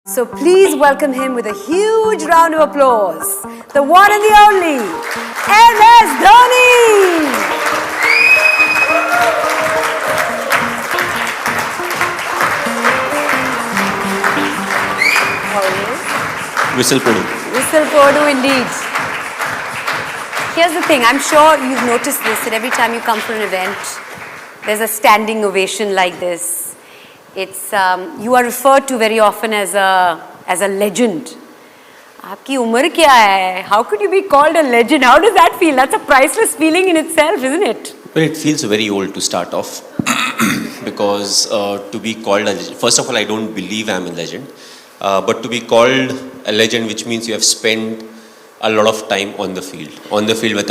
So please welcome him with a huge round of applause. The one and the only, MS Dhoni! How are you? Whistle Podu. Whistle Podu indeed. Here's the thing, I'm sure you've noticed this, that every time you come for an event, there's a standing ovation like this. It's you are referred to very often as a legend. आपकी उम्र क्या है? How could you be called a legend? How does that feel? That's a priceless feeling in itself, isn't it? Well, it feels very old to start off because to be called a legend, first of all, I don't believe I'm a legend, but to be called a legend, which means you have spent a lot of time on the field. On the field,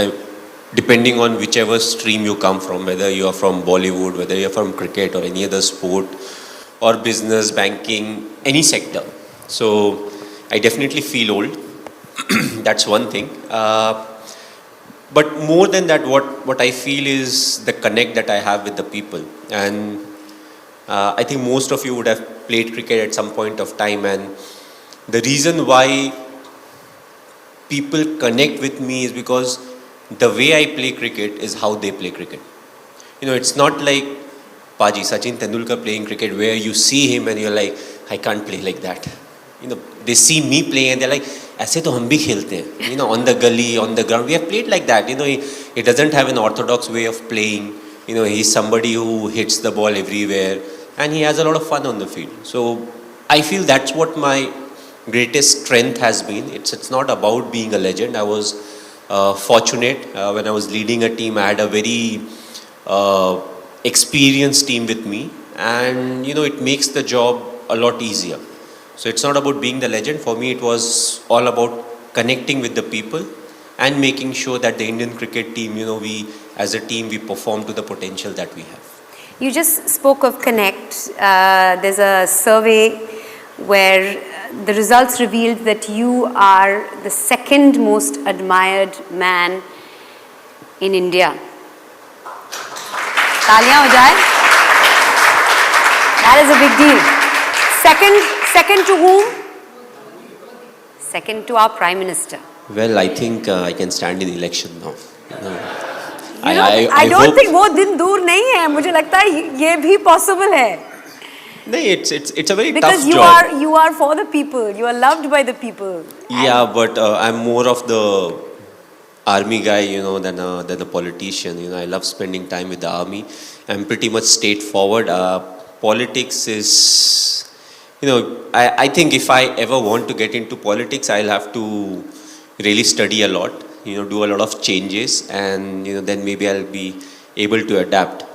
depending on whichever stream you come from, whether you are from Bollywood, whether you are from cricket or any other sport, or business, banking, any sector. So I definitely feel old. That's one thing. But more than that, what I feel is the connect that I have with the people. And I think most of you would have played cricket at some point of time. And the reason why people connect with me is because the way I play cricket is how they play cricket. You know, it's not like Paji, Sachin Tendulkar playing cricket where you see him and you're like, I can't play like that. You know, they see me playing and they're like, ऐसे तो हम भी खेलते हैं. You know, on the gully, on the ground, we have played like that. You know, he doesn't have an orthodox way of playing. You know, he's somebody who hits the ball everywhere and he has a lot of fun on the field. So I feel that's what my greatest strength has been. It's not about being a legend. I was fortunate when I was leading a team. I had a very experienced team with me, and you know, it makes the job a lot easier. So it's not about being the legend. For me, it was all about connecting with the people and making sure that the Indian cricket team, you know, we as a team, we perform to the potential that we have. You just spoke of Connect. There's a survey where the results revealed that you are the second most admired man in India. तालियां हो जाए. That is a big deal. Second to whom? Second to our Prime Minister. Well, I think I can stand in election now. I don't think वो दिन दूर नहीं है. मुझे लगता है ये भी possible है. No, it's a very because tough job. Because you are for the people. You are loved by the people. Yeah, but I'm more of the army guy, you know, than a politician. You know, I love spending time with the army. I'm pretty much straightforward. Politics is, you know, I think if I ever want to get into politics, I'll have to really study a lot, you know, do a lot of changes, and you know, then maybe I'll be able to adapt.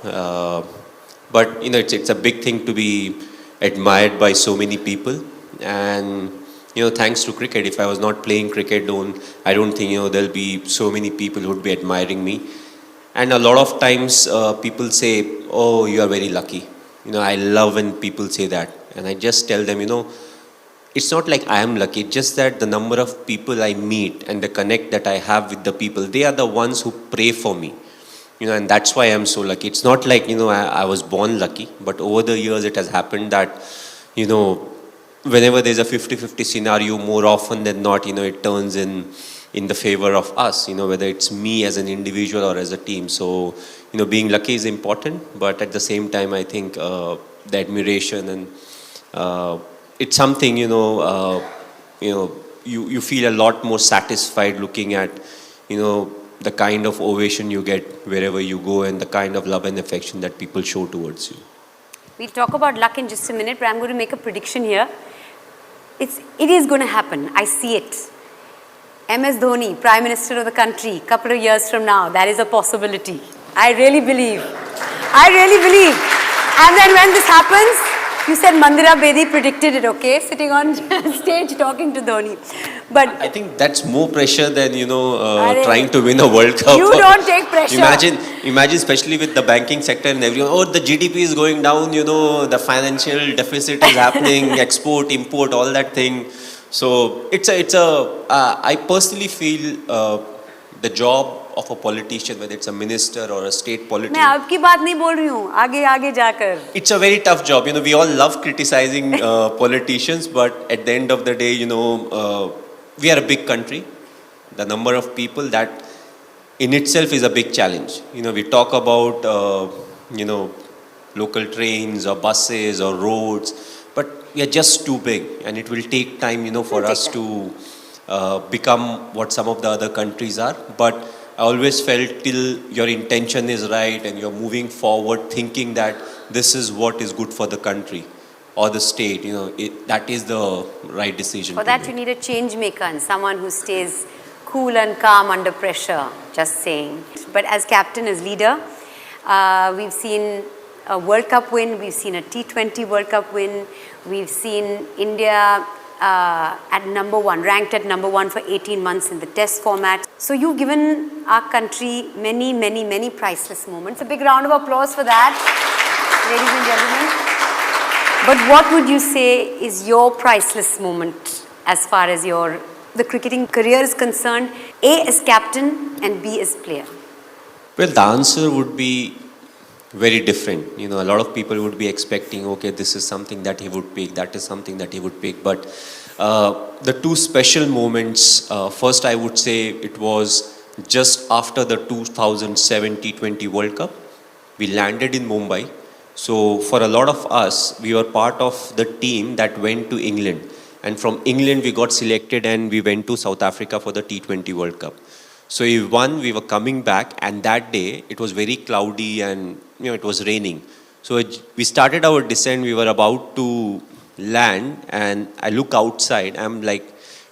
But you know, it's a big thing to be admired by so many people, and you know, thanks to cricket. If I was not playing cricket, I don't think, you know, there'll be so many people who would be admiring me. And a lot of times people say, "Oh, you are very lucky." You know, I love when people say that, and I just tell them, you know, it's not like I am lucky. It's just that the number of people I meet and the connect that I have with the people, they are the ones who pray for me. You know, and that's why I'm so lucky. It's not like, you know, I was born lucky, but over the years it has happened that, you know, whenever there's a 50-50 scenario, more often than not, you know, it turns in the favor of us, you know, whether it's me as an individual or as a team. So, you know, being lucky is important, but at the same time, I think the admiration and it's something, you know, you feel a lot more satisfied looking at, you know, the kind of ovation you get wherever you go and the kind of love and affection that people show towards you. We'll talk about luck in just a minute, but I'm going to make a prediction here. It is going to happen. I see it. MS Dhoni, Prime Minister of the country, couple of years from now, that is a possibility. I really believe. And then when this happens, you said Mandira Bedi predicted it, okay? Sitting on stage talking to Dhoni. But I think that's more pressure than, you know, trying to win a World Cup. You don't take pressure. Imagine especially with the banking sector and everyone, oh, the GDP is going down, you know, the financial deficit is happening, export, import, all that thing. So I personally feel the job of a politician, whether it's a minister or a state मैं politician, आपकी बात नहीं बोल रही हूँ, आगे आगे जाकर. it's a very tough job. We all love criticizing politicians, but at the end of the day, we are a big country. The number of people, that in itself is a big challenge. We talk about, local trains or buses or roads, but we are just too big, and it will take time, for us to become what some of the other countries are. But I always felt till your intention is right and you're moving forward thinking that this is what is good for the country or the state, that is the right decision. For that, you need a change maker and someone who stays cool and calm under pressure, just saying. But as captain, as leader, we've seen a World Cup win, we've seen a T20 World Cup win, we've seen India at number one, ranked at number one for 18 months in the test format. So you've given our country many, many, many priceless moments. A big round of applause for that, ladies and gentlemen. But what would you say is your priceless moment as far as the cricketing career is concerned, A as captain and B as player? Well, the answer would be very different. A lot of people would be expecting, okay, this is something that he would pick, that is something that he would pick. But the two special moments, first I would say it was just after the 2007 T20 World Cup. We landed in Mumbai. So for a lot of us, we were part of the team that went to England. And from England, we got selected and we went to South Africa for the T20 World Cup. So we won, we were coming back, and that day it was very cloudy and it was raining. So we started our descent, we were about to land, and I look outside, I'm like,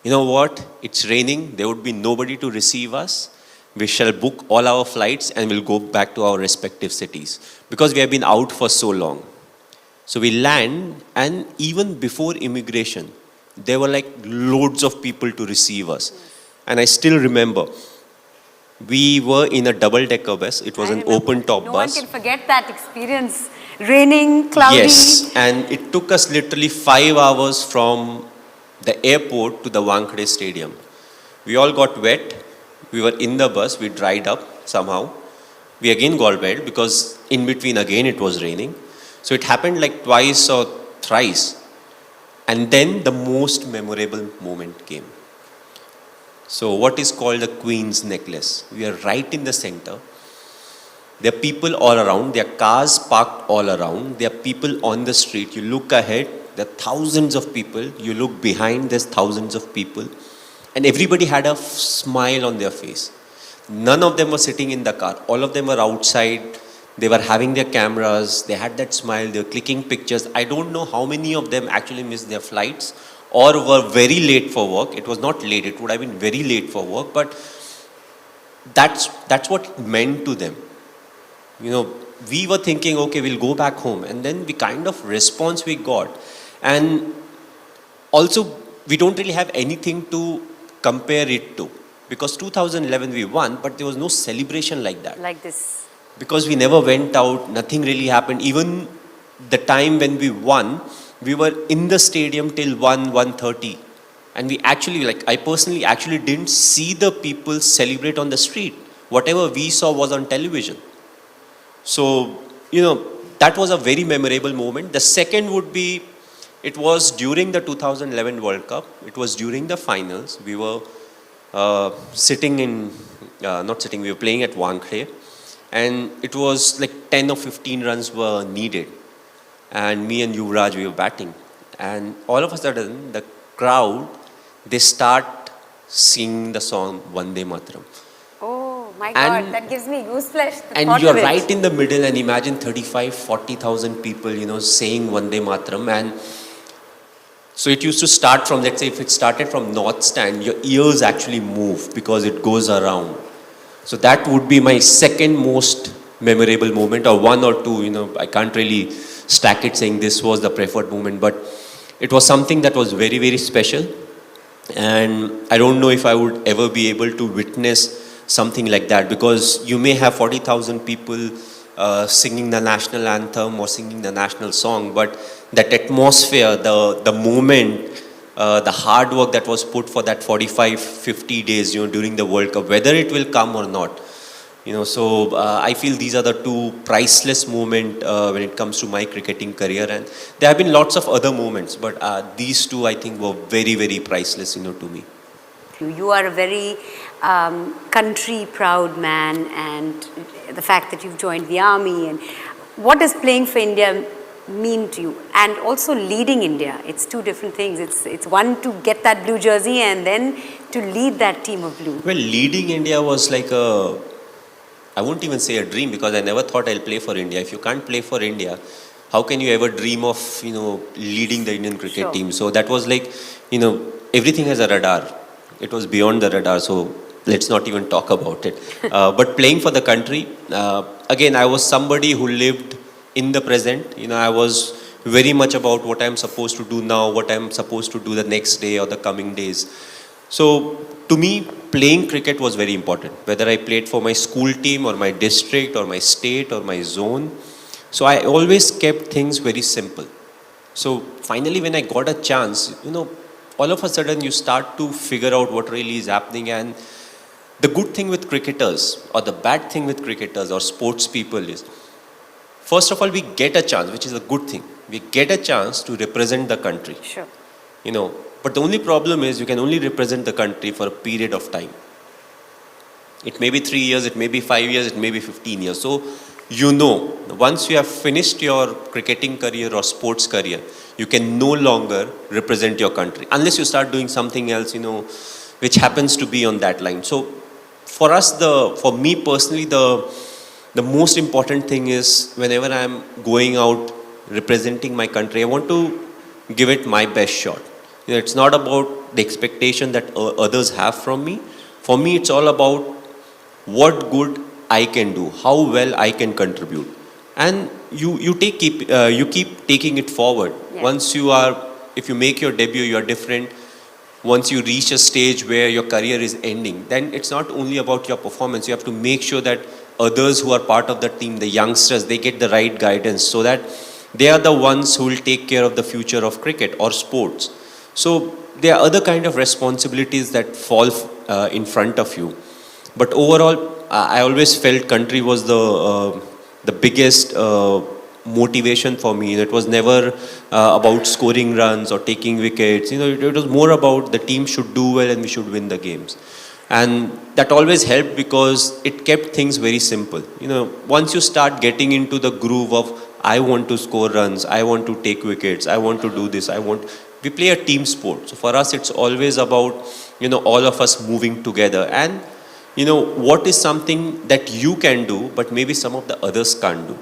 you know what, it's raining, there would be nobody to receive us. We shall book all our flights and we'll go back to our respective cities because we have been out for so long. So we land, and even before immigration, there were like loads of people to receive us. And I still remember, we were in a double-decker bus. It was an open-top bus. No one can forget that experience. Raining, cloudy. Yes, and it took us literally 5 hours from the airport to the Wankhede Stadium. We all got wet. We were in the bus. We dried up somehow. We again got wet because in between again it was raining. So it happened like twice or thrice. And then the most memorable moment came. So what is called the Queen's Necklace. We are right in the center. There are people all around. There are cars parked all around. There are people on the street. You look ahead, there are thousands of people. You look behind, there's thousands of people. And everybody had a smile on their face. None of them were sitting in the car. All of them were outside. They were having their cameras. They had that smile. They were clicking pictures. I don't know how many of them actually missed their flights or were very late for work. It was not late. It would have been very late for work. But that's what it meant to them. We were thinking, okay, we'll go back home. And then the kind of response we got. And also, we don't really have anything to compare it to. Because 2011 we won, but there was no celebration like that. Like this. Because we never went out, nothing really happened. Even the time when we won, we were in the stadium till 1:30. And we actually, I personally actually didn't see the people celebrate on the street. Whatever we saw was on television. So, that was a very memorable moment. The second would be, it was during the 2011 World Cup. It was during the finals. We were we were playing at Wankhede. And it was like 10 or 15 runs were needed. And me and Yuvraj, we were batting. And all of a sudden, the crowd, they start singing the song Vande Mataram. Oh my God, that gives me goosebumps. And you're right in the middle, and imagine 40,000 people, saying Vande Mataram. And so it used to start from, let's say, if it started from North Stand, your ears actually move because it goes around. So that would be my second most memorable moment, or one or two, I can't really stack it saying this was the preferred moment, but it was something that was very, very special. And I don't know if I would ever be able to witness something like that, because you may have 40,000 people singing the national anthem or singing the national song, but that atmosphere, the moment, the hard work that was put for that 45, 50 days, during the World Cup, whether it will come or not. So I feel these are the two priceless moments when it comes to my cricketing career. And there have been lots of other moments, but these two I think were very, very priceless, to me. You are a very country proud man, and the fact that you've joined the army, and what does playing for India mean to you, and also leading India? It's two different things. It's one to get that blue jersey and then to lead that team of blue. Well, leading India was like I won't even say a dream, because I never thought I'll play for India. If you can't play for India, how can you ever dream of, leading the Indian cricket team? So that was like, everything has a radar. It was beyond the radar, so let's not even talk about it. But playing for the country, again, I was somebody who lived in the present. I was very much about what I'm supposed to do now, what I'm supposed to do the next day or the coming days. So to me, playing cricket was very important, whether I played for my school team or my district or my state or my zone. So I always kept things very simple. So finally, when I got a chance, all of a sudden you start to figure out what really is happening. And the good thing with cricketers, or the bad thing with cricketers or sports people, is, first of all, we get a chance, which is a good thing. We get a chance to represent the country. Sure. But the only problem is you can only represent the country for a period of time. It may be 3 years, it may be 5 years, it may be 15 years. So, once you have finished your cricketing career or sports career, you can no longer represent your country unless you start doing something else, which happens to be on that line. So, for me personally, the most important thing is, whenever I'm going out representing my country, I want to give it my best shot. It's not about the expectation that others have from me. For me, it's all about what good I can do, how well I can contribute. And you keep taking it forward. Yeah. If you make your debut, you are different. Once you reach a stage where your career is ending, then it's not only about your performance. You have to make sure that others who are part of the team, the youngsters, they get the right guidance, so that they are the ones who will take care of the future of cricket or sports. So there are other kind of responsibilities that fall in front of you. But overall, I always felt country was the biggest motivation for me. It was never about scoring runs or taking wickets. It was more about the team should do well and we should win the games. And that always helped, because it kept things very simple. Once you start getting into the groove of, I want to score runs, I want to take wickets, I want to do this, we play a team sport. So for us, it's always about, all of us moving together. And, what is something that you can do, but maybe some of the others can't do.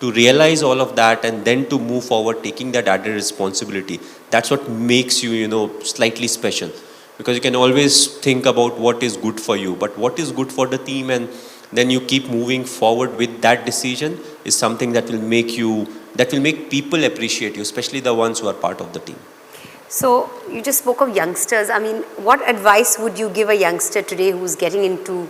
To realize all of that and then to move forward, taking that added responsibility, that's what makes you, slightly special. Because you can always think about what is good for you, but what is good for the team, and then you keep moving forward with that decision, is something that will make people appreciate you, especially the ones who are part of the team. So you just spoke of youngsters. I mean, what advice would you give a youngster today who's getting into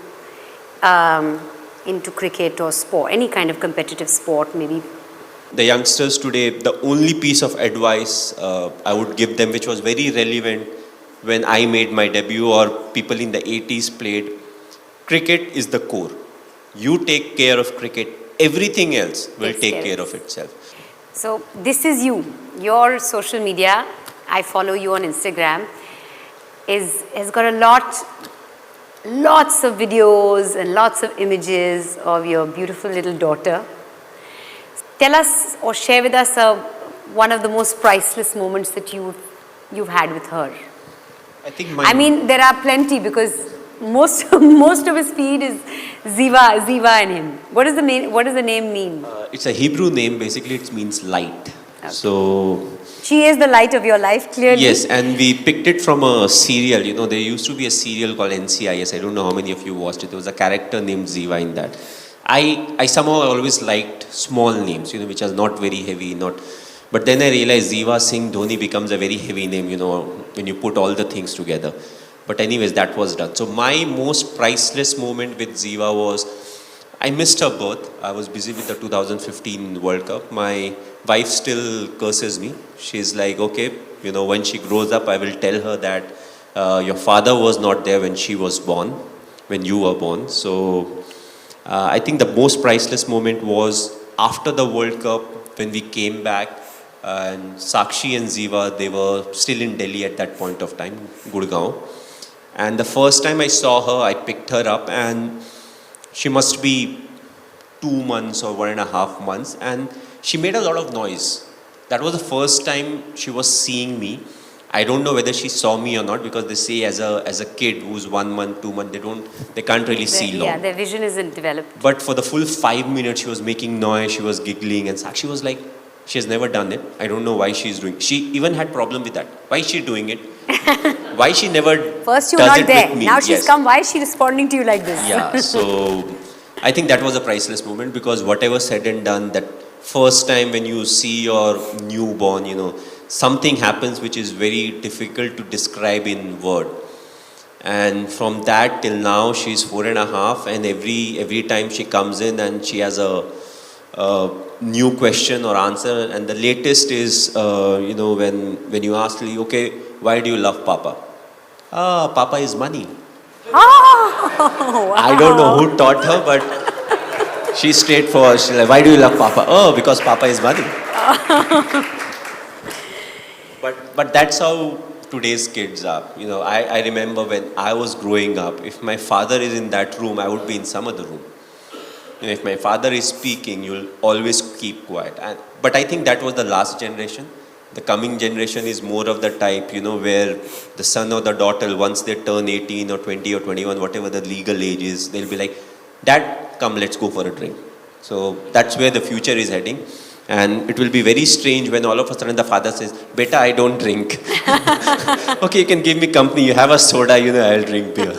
cricket or sport, any kind of competitive sport maybe? The youngsters today, the only piece of advice I would give them, which was very relevant when I made my debut or people in the 80s played, cricket is the core. You take care of cricket, everything else will take care of itself. So this is you. Your social media, I follow you on Instagram, has got lots of videos and lots of images of your beautiful little daughter. Tell us or share with us one of the most priceless moments that you've had with her. I mean, there are plenty, because most of his feed is Ziva and him. What does the name mean? It's a Hebrew name. Basically, it means light. Okay. So she is the light of your life, clearly. Yes, and we picked it from a serial. There used to be a serial called NCIS. I don't know how many of you watched it. There was a character named Ziva in that. I somehow always liked small names, which are not very heavy, But then I realized Ziva Singh Dhoni becomes a very heavy name, when you put all the things together. But anyways, that was done. So my most priceless moment with Ziva was, I missed her birth. I was busy with the 2015 World Cup. My wife still curses me. She's like, okay, You know, when she grows up, I will tell her that your father was not there when she was born, when you were born. So I think the most priceless moment was after the World Cup when we came back, and Sakshi and Ziva, they were still in Delhi at that point of time, Gurgaon. And the first time I saw her, I picked her up, and she must be 2 months or 1.5 months, and she made a lot of noise. That was the first time she was seeing me. I don't know whether she saw me or not, because they say as a kid who's 1 month, 2 months, they can't really see long. Yeah, their vision isn't developed. But for the full 5 minutes, she was making noise, she was giggling, and Sakshi was like, she has never done it. I don't know why she's doing it. She even had problem with that. Why is she doing it? Why she never First you does were not it there. with me? Now she's Yes. come. Why is she responding to you like this? Yeah, so I think that was a priceless moment, because whatever said and done, that first time when you see your newborn, something happens which is very difficult to describe in word. And from that till now, she's 4.5, and every time she comes in and she has a new question or answer, and the latest is, when you ask me, okay, why do you love Papa? Papa is money. Oh, wow. I don't know who taught her, but she's straightforward. She's like, why do you love Papa? Oh, because Papa is money. But that's how today's kids are. I remember when I was growing up, if my father is in that room, I would be in some other room. If my father is speaking, you'll always keep quiet. But I think that was the last generation. The coming generation is more of the type, where the son or the daughter, once they turn 18 or 20 or 21, whatever the legal age is, they'll be like, Dad, come, let's go for a drink. So that's where the future is heading. And it will be very strange when all of a sudden the father says, Beta, I don't drink. Okay, you can give me company. You have a soda, I'll drink beer.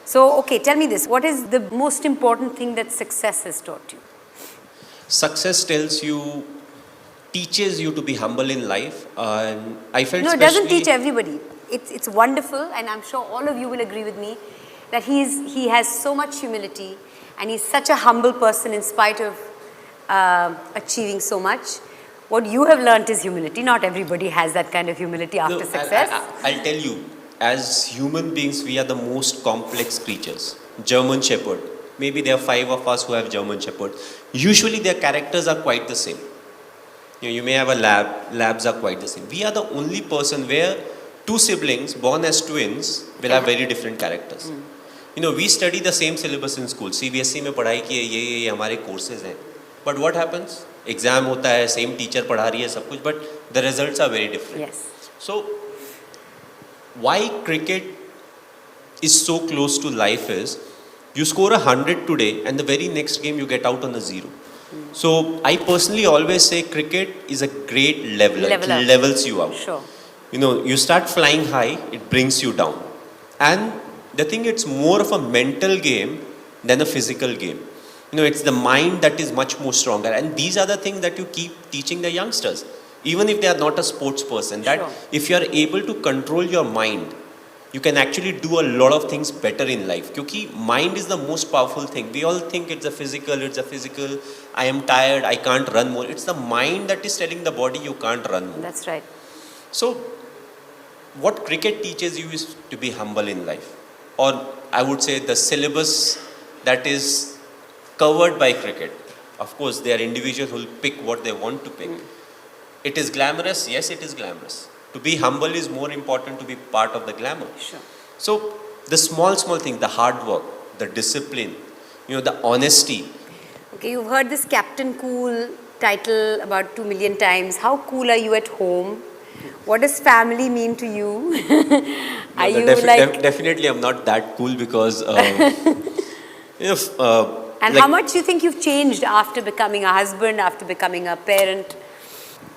So, okay, tell me this. What is the most important thing that success has taught you? Success teaches you to be humble in life. And I felt No, it doesn't teach everybody. It's wonderful, and I'm sure all of you will agree with me that he has so much humility, and he's such a humble person in spite of achieving so much. What you have learnt is humility. Not everybody has that kind of humility after success. I'll tell you, as human beings, we are the most complex creatures. German Shepherd. Maybe there are 5 of us who have German Shepherd. Usually their characters are quite the same. You may have a labs are quite the same. We are the only person where 2 siblings born as twins will have very different characters. We study the same syllabus in school. CBSE में पढ़ाई की है, ये हमारे courses हैं. But what happens? Exam होता है, same teacher पढ़ा रही है सब कुछ, but the results are very different. Yes. So why cricket is so close to life is, you score 100 today and the very next game you get out on a 0. So I personally always say cricket is a great leveler. It levels you out. Sure. You start flying high, it brings you down. And the thing, it's more of a mental game than a physical game. It's the mind that is much more stronger. And these are the things that you keep teaching the youngsters. Even if they are not a sports person, that if you are able to control your mind, you can actually do a lot of things better in life. Because mind is the most powerful thing. We all think it's a physical, I am tired, I can't run more. It's the mind that is telling the body you can't run more. That's right. So, what cricket teaches you is to be humble in life. Or I would say the syllabus that is covered by cricket. Of course, there are individuals who will pick what they want to pick. It is glamorous, yes, it is glamorous. To be humble is more important to be part of the glamour. Sure. So the small things, the hard work, the discipline, the honesty. Okay, you've heard this Captain Cool title about 2 million times. How cool are you at home? What does family mean to you? Are you definitely I'm not that cool, because and how much do you think you've changed after becoming a husband, after becoming a parent?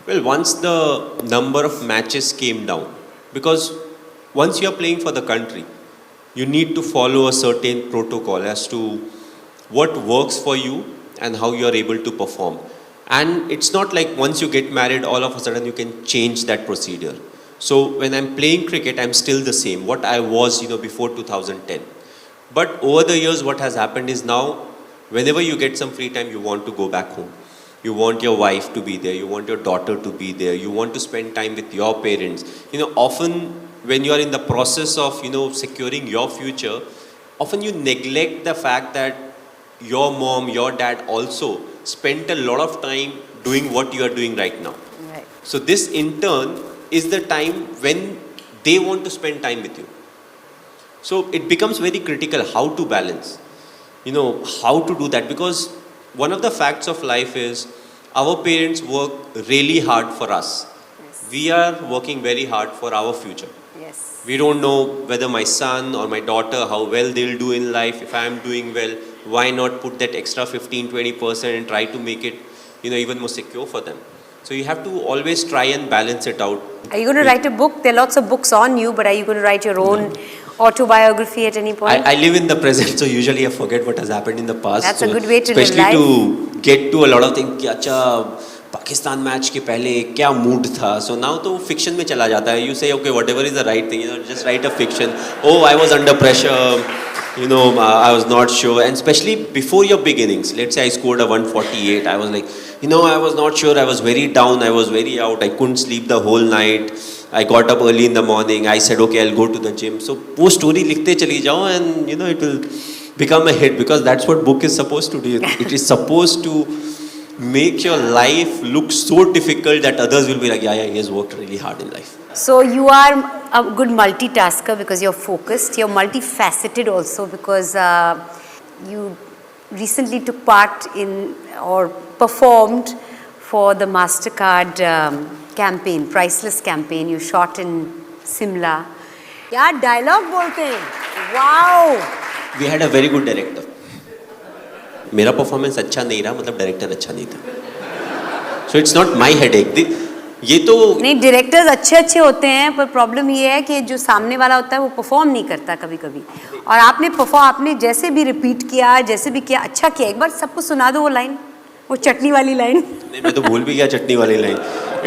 Well, once the number of matches came down, because once you are playing for the country, you need to follow a certain protocol as to what works for you and how you are able to perform. And it's not like once you get married, all of a sudden you can change that procedure. So when I'm playing cricket, I'm still the same, what I was, before 2010. But over the years, what has happened is now, whenever you get some free time, you want to go back home. You want your wife to be there. You want your daughter to be there. You want to spend time with your parents. Often when you are in the process of, securing your future, often you neglect the fact that your mom, your dad also spent a lot of time doing what you are doing right now. Right. So this in turn is the time when they want to spend time with you. So it becomes very critical how to balance, how to do that, because one of the facts of life is our parents work really hard for us. Yes. We are working very hard for our future. Yes. We don't know whether my son or my daughter, how well they'll do in life. If I am doing well, why not put that extra 15-20% and try to make it, even more secure for them. So you have to always try and balance it out. Are you going to write a book? There are lots of books on you, but are you going to write your own autobiography at any point? I live in the present, so usually I forget what has happened in the past. That's so a good way to live life. Especially to get to a lot of things. कि अच्छा Pakistan match के पहले क्या mood था. So now तो fiction में चला जाता है. You say okay, whatever is the right thing, just write a fiction. Oh, I was under pressure. I was not sure. And especially before your beginnings, let's say I scored a 148. I was like, I was not sure. I was very down. I was very out. I couldn't sleep the whole night. I got up early in the morning. I said, okay, I'll go to the gym. So वो story लिखते चली जाओ and it will become a hit, because that's what book is supposed to do. It is supposed to make your life look so difficult that others will be like, yeah, he has worked really hard in life. So you are a good multitasker because you're focused. You're multifaceted also because you recently took part in or performed for the Mastercard campaign, Priceless campaign. You shot in Simla. क्या dialogue बोलते हैं? Wow! We had a very good director. मेरा performance अच्छा नहीं रहा, मतलब director अच्छा नहीं था. So it's not my headache. ये तो नहीं, डायरेक्टर्स अच्छे होते हैं, पर प्रॉब्लम ये है कि जो सामने वाला होता है वो परफॉर्म नहीं करता कभी कभी. और आपने जैसे भी रिपीट किया, जैसे भी किया, अच्छा किया. एक बार सबको सुना दो वो लाइन, वो चटनी वाली लाइन. नहीं, मैं तो भूल भी गया चटनी वाली line.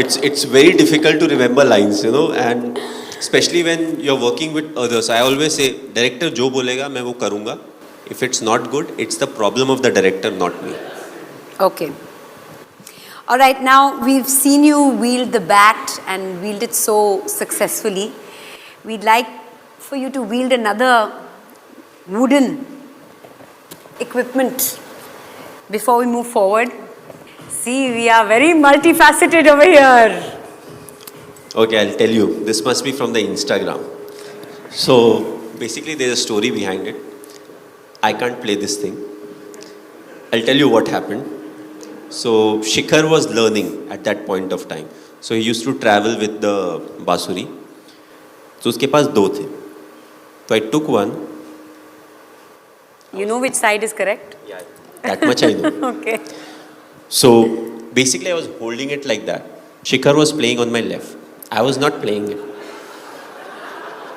It's very difficult to remember lines, and especially when you're working with others. I always say, director जो बोलेगा मैं वो करूँगा. If it's not good, it's the problem of the director, not me. Okay. All right, now we've seen you wield the bat and wield it so successfully. We'd like for you to wield another wooden equipment before we move forward. See, we are very multifaceted over here. Okay, I'll tell you. This must be from the Instagram. So basically there's a story behind it. I can't play this thing. I'll tell you what happened. So Shikhar was learning at that point of time. So he used to travel with the बांसुरी. So उसके पास दो थे. So I took one. You know which side is correct? Yeah, that much I know. Okay. So basically I was holding it like that. Shikhar was playing on my left. I was not playing it.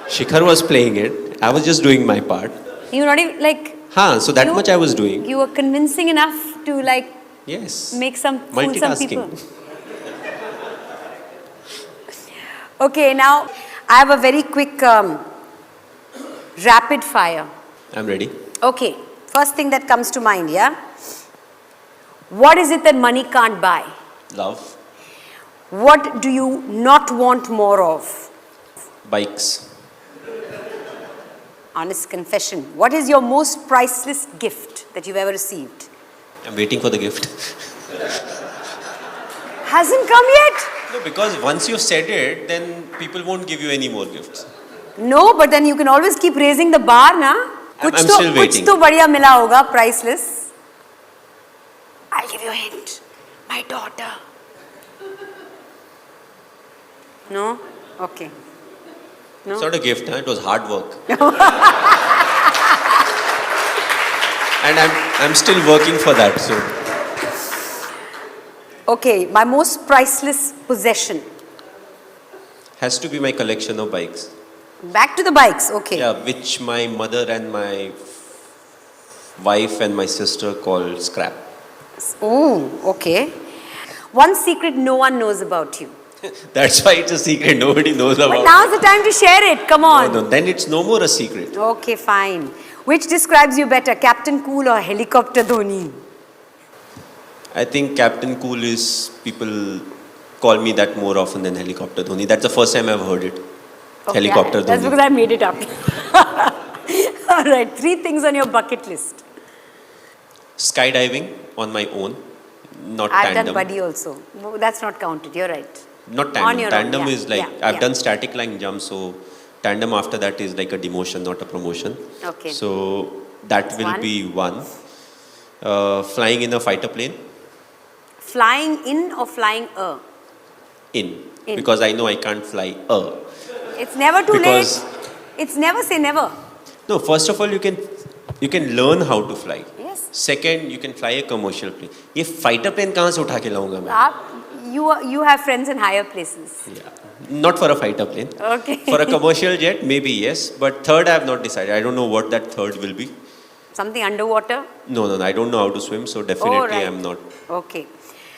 Shikhar was playing it. I was just doing my part. You were not even like... So that much I was doing. You were convincing enough to like... Yes. Make fool some people. Okay, now I have a very quick rapid fire. I'm ready. Okay, first thing that comes to mind, yeah? What is it that money can't buy? Love. What do you not want more of? Bikes. Honest confession. What is your most priceless gift that you've ever received? I'm waiting for the gift. Hasn't come yet? No, because once you've said it, then people won't give you any more gifts. No, but then you can always keep raising the bar, na? I'm still waiting. कुछ तो बढ़िया मिला होगा, priceless. I'll give you a hint. My daughter. No? Okay. No? It's not a gift, it was hard work. And I'm still working for that. So. Okay, my most priceless possession. Has to be my collection of bikes. Back to the bikes, okay. Yeah, which my mother and my wife and my sister call scrap. Oh, okay. One secret no one knows about you. That's why it's a secret. Nobody knows about it. But now's the time to share it. Come on. No, then it's no more a secret. Okay, fine. Which describes you better, Captain Cool or Helicopter Dhoni? I think Captain Cool is, people call me that more often than Helicopter Dhoni. That's the first time I've heard it. Okay, Helicopter that's Dhoni. because I made it up. All right, 3 things on your bucket list. Skydiving on my own, not I've tandem. done buddy also. That's not counted. You're right. Not On tandem. your own, Tandem yeah, is like, yeah, I've yeah. done static line jump, so tandem after that is like a demotion, not a promotion. Okay. So that That's will one. be one. Flying in a fighter plane, Flying in or flying a? in. In. Because I know I can't fly a. It's never too Because- late. It's never say never. No, first of all, you can learn how to fly. Yes. Second, you can fly a commercial plane. ये fighter plane कहाँ से उठा के लाऊंगा मैं? You have friends in higher places. Yeah. Not for a fighter plane. Okay. For a commercial jet, maybe yes. But third, I have not decided. I don't know what that third will be. Something underwater? No, I don't know how to swim, so definitely Oh, right. I'm not Okay.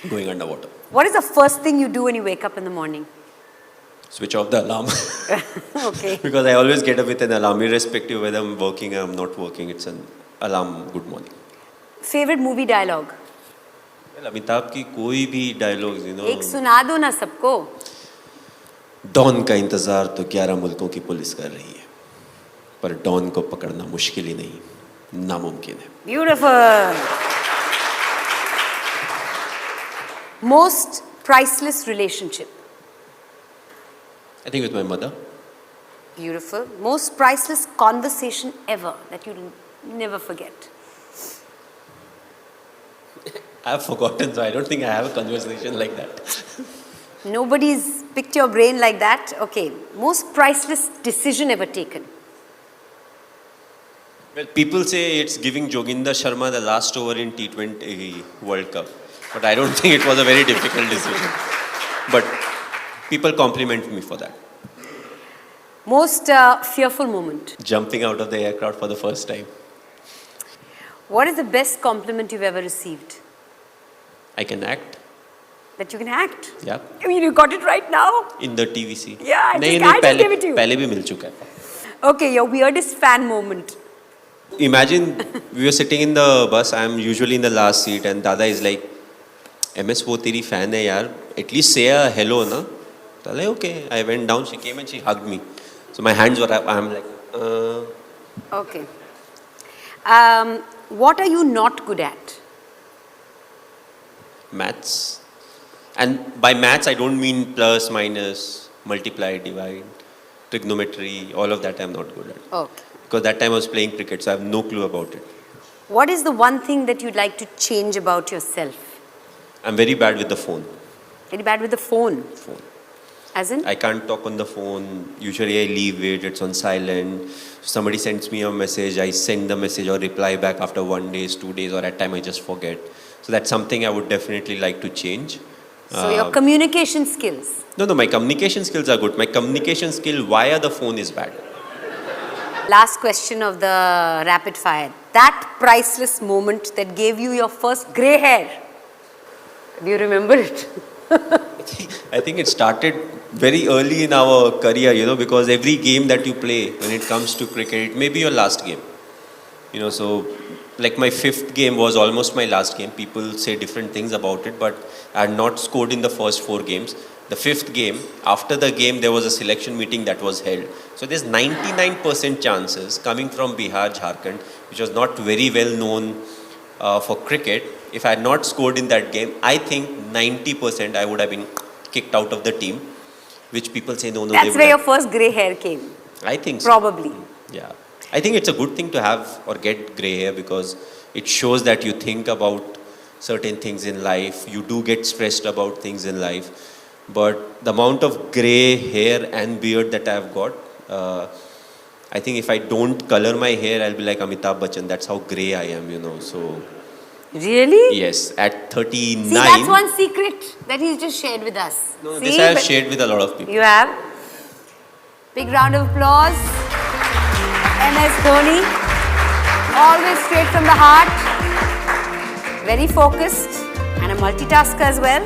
going underwater. What is the first thing you do when you wake up in the morning? Switch off the alarm. Okay. Because I always get up with an alarm, irrespective whether I'm working or I'm not working. It's an alarm, good morning. Favorite movie dialogue? Well, Amitabh की कोई भी dialogues, एक सुना दो ना सबको. Don का इंतजार तो 11 मुल्कों की पुलिस कर रही है, पर डॉन को पकड़ना मुश्किल ही नहीं, नामुमकिन है. Beautiful. Most priceless relationship? I think with my mother. Beautiful. Most priceless conversation ever that you'll never forget? I have forgotten, so I don't think I have a conversation like that. Nobody's picked your brain like that? Okay. Most priceless decision ever taken? Well, people say it's giving Joginder Sharma the last over in T20 World Cup. But I don't think it was a very difficult decision. But people compliment me for that. Most fearful moment? Jumping out of the aircraft for the first time. What is the best compliment you've ever received? I can act. That you can act? Yeah. I mean, you got it right now? In the TVC. Yeah, I नहीं, just नहीं, gave it to you. पहले भी मिल चुका है. Okay, your weirdest fan moment? Imagine we were sitting in the bus. I'm usually in the last seat, and Dada is like, "MS, वो तेरी fan है यार. At least say a hello, na." So I'm like, okay. I went down. She came and she hugged me. So my hands were up. I'm like, Okay. What are you not good at? Maths. And by maths, I don't mean plus, minus, multiply, divide, trigonometry. All of that I'm not good at. Okay. Because that time I was playing cricket, so I have no clue about it. What is the one thing that you'd like to change about yourself? I'm very bad with the phone. Very bad with the phone. As in? I can't talk on the phone. Usually I leave it, it's on silent. Somebody sends me a message, I send the message or reply back after 1 day, 2 days, or at time I just forget. So that's something I would definitely like to change. So your communication skills? No, my communication skills are good. My communication skill via the phone is bad. Last question of the rapid fire. That priceless moment that gave you your first grey hair. Do you remember it? I think it started very early in our career, because every game that you play when it comes to cricket, it may be your last game. So like my 5th game was almost my last game. People say different things about it, but I had not scored in the first 4 games. The 5th game, after the game, there was a selection meeting that was held. So there's 99% chances coming from Bihar, Jharkhand, which was not very well known for cricket. If I had not scored in that game, I think 90% I would have been kicked out of the team, which people say no. That's where your first grey hair came. I think so. Probably. Yeah. I think it's a good thing to have or get grey hair because it shows that you think about certain things in life. You do get stressed about things in life. But the amount of grey hair and beard that I've got, I think if I don't color my hair, I'll be like Amitabh Bachchan. That's how grey I am, so... Really? Yes, at 39... See, that's one secret that he's just shared with us. No, See, this I have shared with a lot of people. You have? Big round of applause. MS Dhoni. Always straight from the heart. Very focused and a multitasker as well.